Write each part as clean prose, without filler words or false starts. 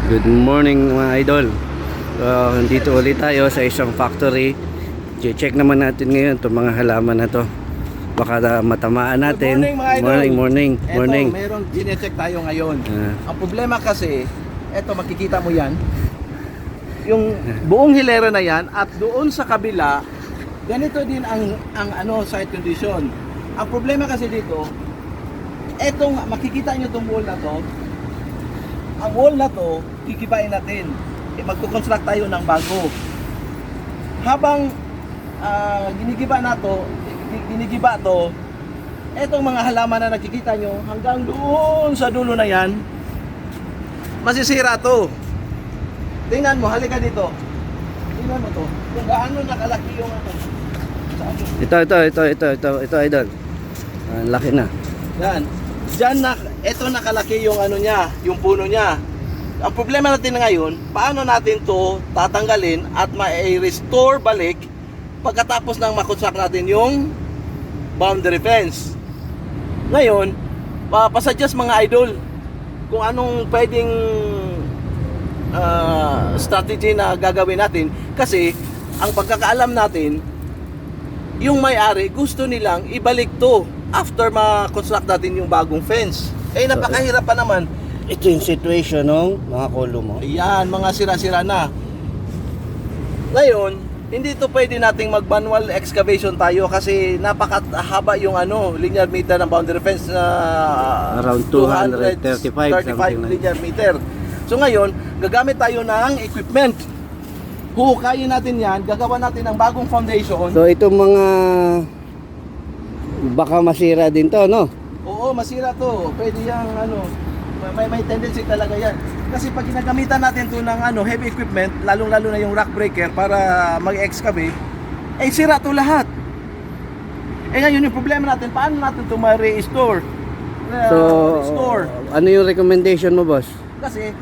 Good morning mga idol. Nandito ulit tayo sa isang factory. Check naman natin ngayon itong mga halaman na to. Baka matamaan natin. Good morning mga idol. Morning. Eto, meron gine-check tayo ngayon. Ang problema kasi, eto makikita mo yan. Yung buong hilera na yan at doon sa kabila, ganito din ang site condition. Ang problema kasi dito, etong makikita nyo itong wall na to. Ang wall na to, kikibain natin. Magkukonstruct tayo ng bago. Habang ginigiba to, etong mga halaman na nakikita nyo, hanggang doon sa dulo na yan, masisira to. Tingnan mo, halika dito. Tingnan mo to. Kung gaano nakalaki yung Ito idol. Laki na. Yan. Diyan ito nakalaki yung niya, yung puno niya. Ang problema natin ngayon, paano natin to tatanggalin at ma-restore balik pagkatapos ng makonstruct natin yung boundary fence. Ngayon, pasasuggest mga idol kung anong pwedeng strategy na gagawin natin, kasi ang pagkakaalam natin, yung may-ari gusto nilang ibalik to after ma-construct natin yung bagong fence. Napakahirap pa naman. Ito yung situation ng mga kolum mo. Ayan, mga sira-sira na. Ngayon, hindi to pwede nating mag-manual excavation tayo kasi napakahaba yung linear meter ng boundary fence na around 235 linear meter. So ngayon, gagamit tayo ng equipment. Huhukayin natin yan, gagawa natin ng bagong foundation. So itong mga baka masira din to, no? Oo, masira to. Pwede yang may tendency talaga yan. Kasi pag ginagamitan natin to ng heavy equipment, lalong-lalo na yung rock breaker para mag-excavate, sira to lahat. Ngayon yung problema natin, paano natin to ma-restore? Restore. Ano yung recommendation mo, boss? Kasi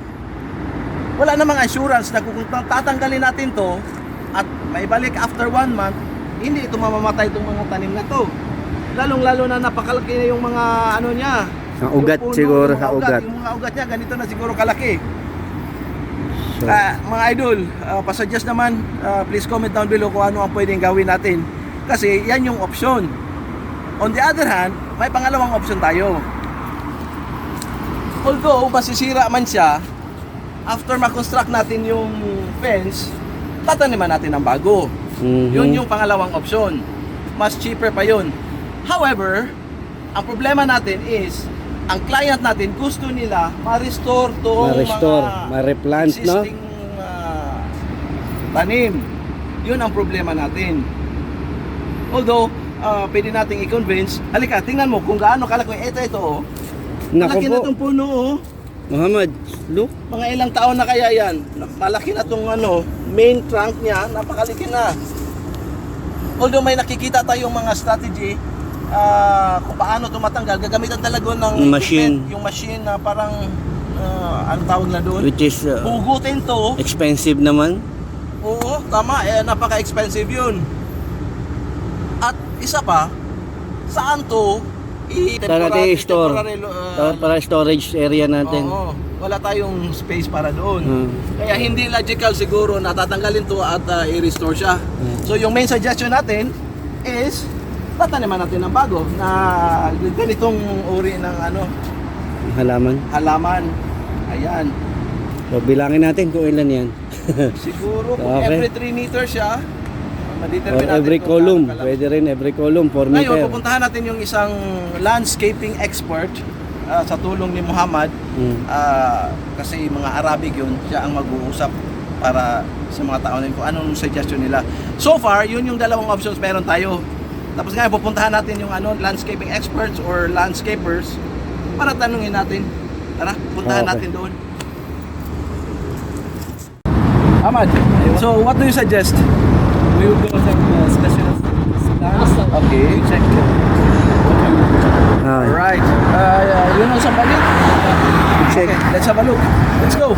wala namang assurance na kung tatanggalin natin to at maibalik after 1 month, hindi ito mamamatay itong mga tanim na to. Lalong-lalo na napakalaki na yung mga niya. Ang ugat puno, siguro sa ugat. Yung mga ugat niya, ganito na siguro kalaki. So, mga idol, pasuggest naman, please comment down below kung ano ang pwedeng gawin natin. Kasi yan yung option. On the other hand, may pangalawang option tayo. Although, masisira man siya, after ma-construct natin yung fence, tataniman natin ng bago. Yun yung pangalawang option. Mas cheaper pa yun. However, ang problema natin is, ang client natin gusto nila ma-restore tong ma-replant, existing tanim. Yun ang problema natin. Although, pwede nating i-convince, halika, tingnan mo kung gaano kalaki. Ito, malaki na itong puno, Muhammad, look. Mga ilang taon na kaya yan. Malaki na itong main trunk niya, napakalaki na. Although may nakikita tayong mga strategy, kung paano tumatanggal, gagamitan talaga ng machine. Yung machine na parang anong tawag na doon? Which is hugutin to. Expensive naman. Oo, tama. Napaka-expensive yun. At isa pa, saan to para storage area natin. Oo, wala tayong space para doon. Kaya hindi logical siguro na tatanggalin to at i-restore siya. So yung main suggestion natin is tataniman natin ng bago na ganitong uri ng halaman. Ayan. So bilangin natin kung ilan yan. Siguro kung every 3 meters siya, or every column. Pwede rin every column 4 meter. Ngayon, pupuntahan natin yung isang landscaping expert sa tulong ni Muhammad. Kasi mga Arabic yun, siya ang mag-uusap para sa mga tao nila kung anong suggestion nila. So far, yun yung dalawang options meron tayo. Tapos ngayon, pupuntahan natin yung landscaping experts or landscapers para tanungin natin. Tara, puntahan natin doon. Ahmad, so what do you suggest? We will go check the specialist plans. Okay, check. Alright. Yun ang sampalit. Check. Okay, let's have a look. Let's go.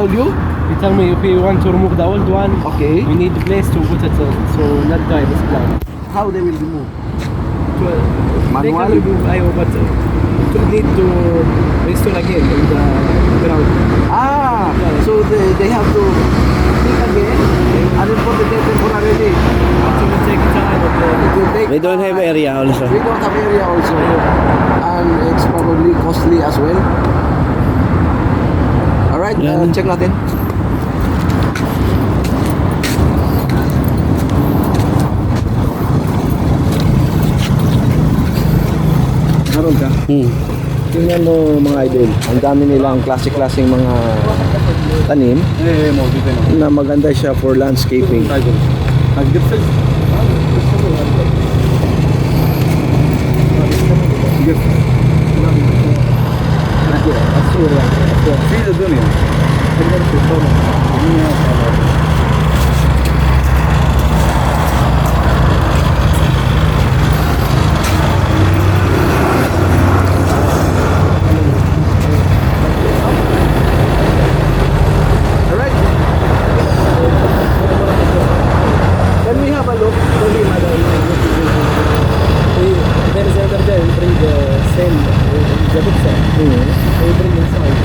told you? He tell me if we want to remove the old one, Okay. we need the place to put it so not die this plant. How they will remove? They Manual? can remove but it will need to install again in the ground. Ah, so they have to dig again and then put it there temporarily. It will take time. It will take We don't have area also. We don't have area also. And it's probably costly as well. Alright, Yan. check natin. Meron ka? Tingnan mo mga idol, ang dami nilang klase-klaseng mga tanim na maganda siya for landscaping. Alright. Can we have a look? There is another guy who bring the same the boxer. He bring inside.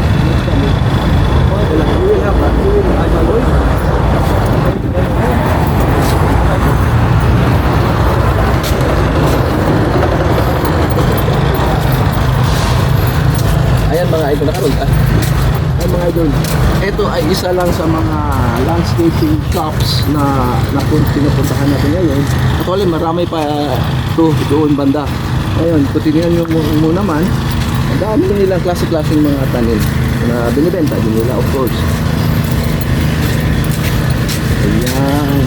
We will have a look. Ayan mga idol, nakarod ka. Ayan mga idol, ito ay isa lang sa mga landscaping shops na pinupuntahan natin ngayon. Actually marami pa to doon banda. Ngayon, kung tingnan nyo mo naman, ang dami nilang klase-klaseng mga tanim na binibenta din nila, of course. Ayan.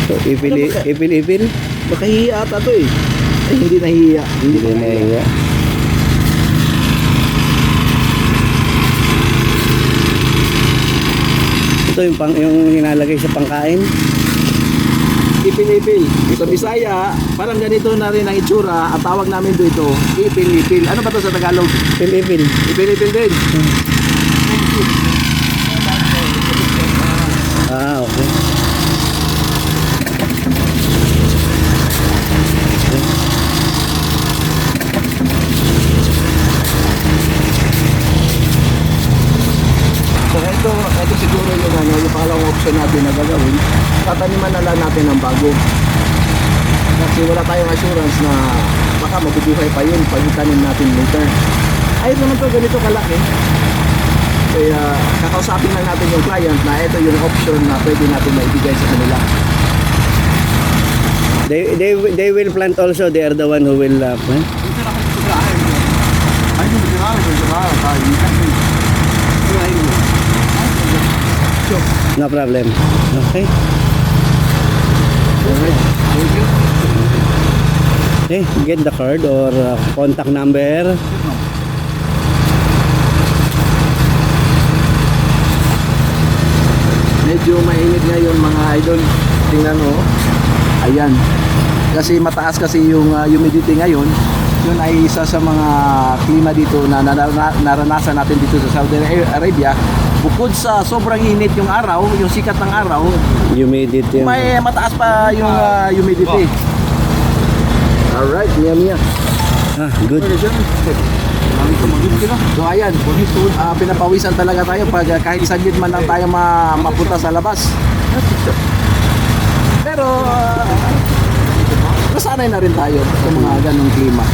So, ipil. Baka hihiya ata to eh. Ay, hindi nahihiya. Hindi na iya. Ito yung hinalagay sa pangkain. Ipil-ipil. Sa Bisaya, parang ganito na rin ang itsura. Ang tawag namin dito, ipil-ipil. Ano ba to sa Tagalog? Ipil. Ipil-ipil din. Ah, okay. So ito siguro yung pangalawang option natin na gagawin. Tataniman na lang natin ng bago. Kasi wala tayong assurance na baka mabubuhay pa yun pag itanim natin later. Ayos naman to, ganito kalaki. Kaya kakausapin lang natin yung client na ito yung option na pwede natin maibigay sa kanila. They will plant also. They are the one who will plant. No problem. Okay. Okay, get the card or contact number. Medyo mainit ngayon mga idol. Tingnan mo. Ayan. Kasi mataas kasi yung humidity ngayon. Yun ay isa sa mga klima dito na naranasan natin dito sa Saudi Arabia. Bukod sa sobrang init yung araw, yung sikat ng araw, Humidity. may mataas pa yung humidity. Alright, Mia. Ah, good. So ayan, pinapawisan talaga tayo pag kahit saglit man lang tayo mapunta sa labas. Pero nasanay na rin tayo sa mga ganong klima.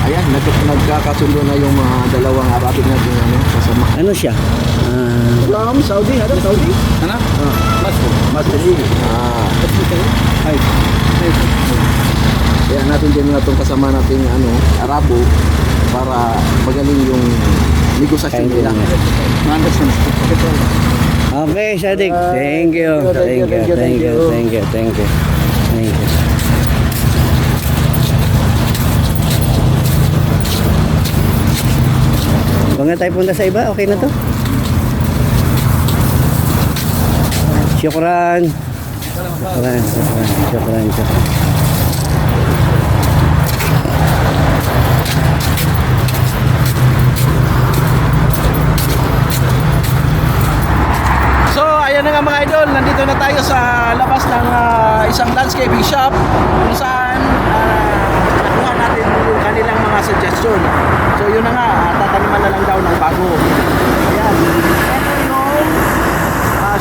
Ayan, nagkakasundo na yung mga dalawang Arabic natin kasama. Ano siya? From Saudi, ano? Saudi? Ano? Masjid. Ay. Kaya natin din nga itong kasama nating Arabo para magaling yung negosasyon nila. Okay, Shadik. Thank you. Thank you. Huwag na tayo punta sa iba. Okay na to. Syukran. Syukran. So, ayan na nga mga idol, nandito na tayo sa labas ng isang landscaping shop kung saan nakuha natin yung kanilang mga suggestion. So, yun na nga, tataniman na lang daw ng bago. Ayan, ito yung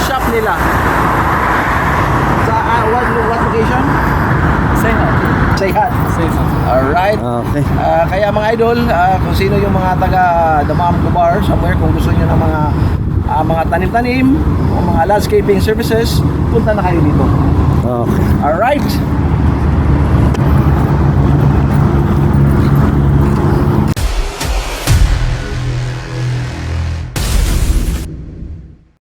shop nila. Sa what location? Sayhat. Alright. Okay. Kaya mga idol, kung sino yung mga taga Damam Gubar somewhere, kung gusto nyo ng mga tanim-tanim o mga landscaping services, punta na kayo dito. Okay. Alright.